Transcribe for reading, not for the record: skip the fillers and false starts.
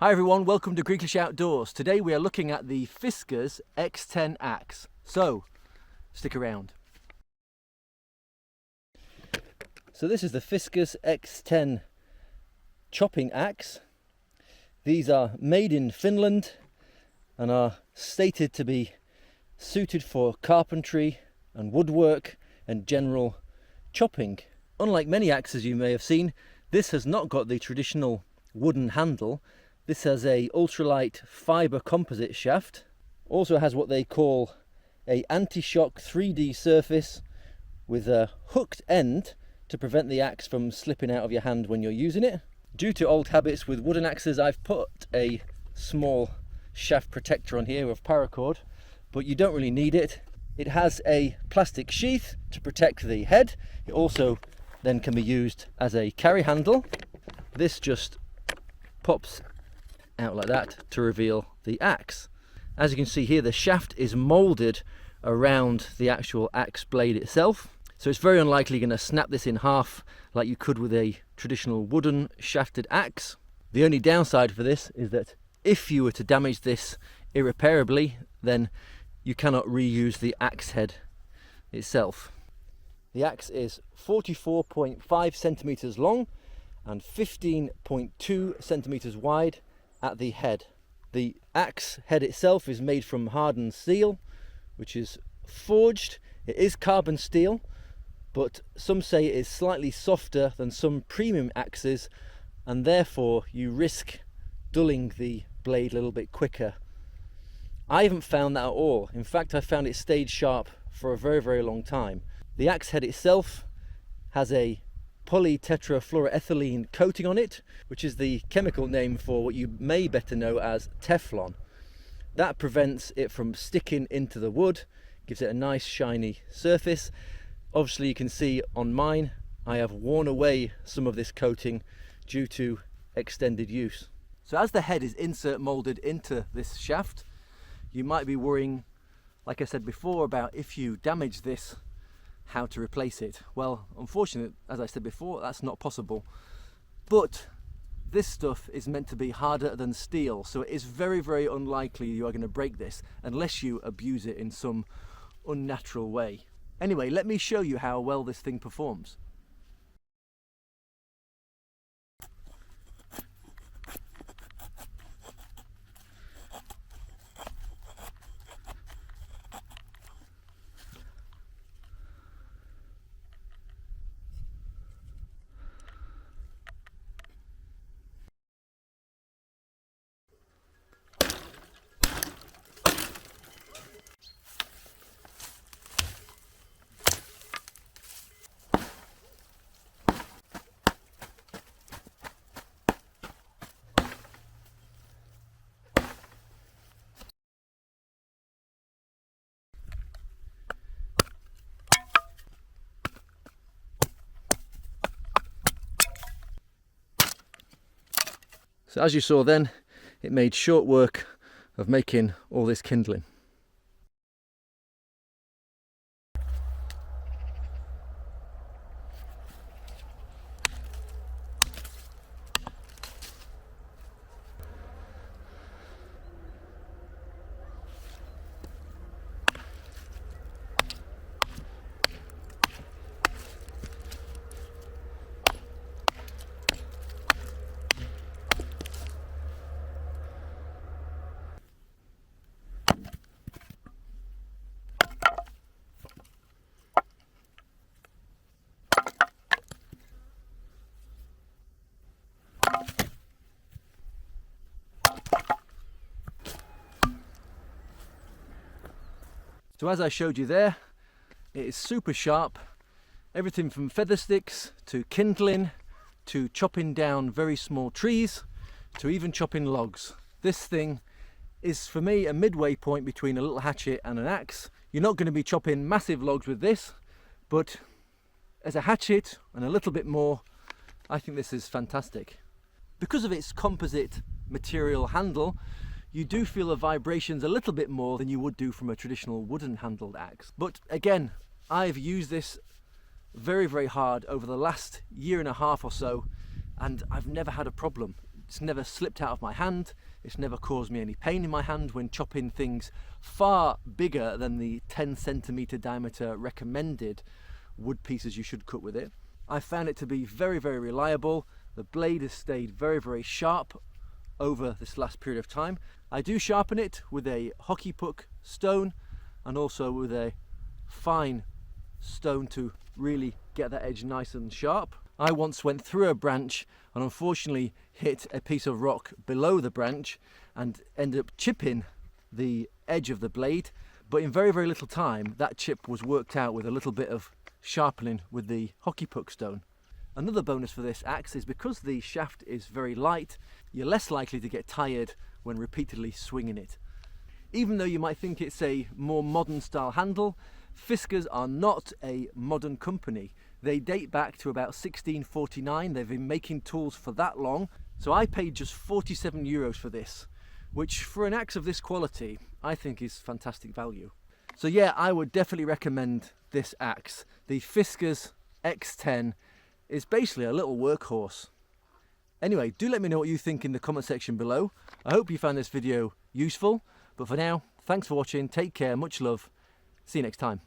Hi everyone, welcome to Greeklish Outdoors. Today we are looking at the Fiskars X10 axe. So, stick around. So this is the Fiskars X10 chopping axe. These are made in Finland and are stated to be suited for carpentry and woodwork and general chopping. Unlike many axes you may have seen, this has not got the traditional wooden handle. This has a ultralight fibre composite shaft. Also has what they call a anti-shock 3D surface with a hooked end to prevent the axe from slipping out of your hand when you're using it. Due to old habits with wooden axes, I've put a small shaft protector on here of paracord, but you don't really need it. It has a plastic sheath to protect the head. It also then can be used as a carry handle. This just pops out like that to reveal the axe. As you can see here, the shaft is molded around the actual axe blade itself, so it's very unlikely you're going to snap this in half like you could with a traditional wooden shafted axe. The only downside for this is that if you were to damage this irreparably, then you cannot reuse the axe head itself. The axe is 44.5 centimeters long and 15.2 centimeters wide at the head. The axe head itself is made from hardened steel, which is forged. It is carbon steel, but some say it is slightly softer than some premium axes, and therefore you risk dulling the blade a little bit quicker. I haven't found that at all. In fact, I found it stayed sharp for a very long time. The axe head itself has a polytetrafluoroethylene coating on it, which is the chemical name for what you may better know as Teflon. That prevents it from sticking into the wood, gives it a nice shiny surface. Obviously you can see on mine, I have worn away some of this coating due to extended use. So as the head is insert molded into this shaft, you might be worrying, like I said before, about if you damage this, how to replace it. Well, unfortunately, as I said before, that's not possible. But this stuff is meant to be harder than steel, so it is very unlikely you are going to break this unless you abuse it in some unnatural way. Anyway, let me show you how well this thing performs. So as you saw then, it made short work of making all this kindling. So as I showed you there, it is super sharp. Everything from feather sticks to kindling to chopping down very small trees to even chopping logs. This thing is for me a midway point between a little hatchet and an axe. You're not going to be chopping massive logs with this, but as a hatchet and a little bit more, I think this is fantastic. Because of its composite material handle, you do feel the vibrations a little bit more than you would do from a traditional wooden handled axe. But again, I've used this very hard over the last year and a half or so, and I've never had a problem. It's never slipped out of my hand. It's never caused me any pain in my hand when chopping things far bigger than the 10 centimeter diameter recommended wood pieces you should cut with it. I found it to be very, very reliable. The blade has stayed very, very sharp over this last period of time. I do sharpen it with a hockey puck stone and also with a fine stone to really get that edge nice and sharp. I once went through a branch and unfortunately hit a piece of rock below the branch and ended up chipping the edge of the blade, but in very, very little time that chip was worked out with a little bit of sharpening with the hockey puck stone. Another bonus for this axe is because the shaft is very light, you're less likely to get tired when repeatedly swinging it. Even though you might think it's a more modern style handle, Fiskars are not a modern company. They date back to about 1649. They've been making tools for that long. So I paid just 47 euros for this, which for an axe of this quality, I think is fantastic value. So yeah, I would definitely recommend this axe. The Fiskars X10 is basically a little workhorse. Anyway, do let me know what you think in the comment section below. I hope you found this video useful, but for now, thanks for watching, take care, much love, see you next time.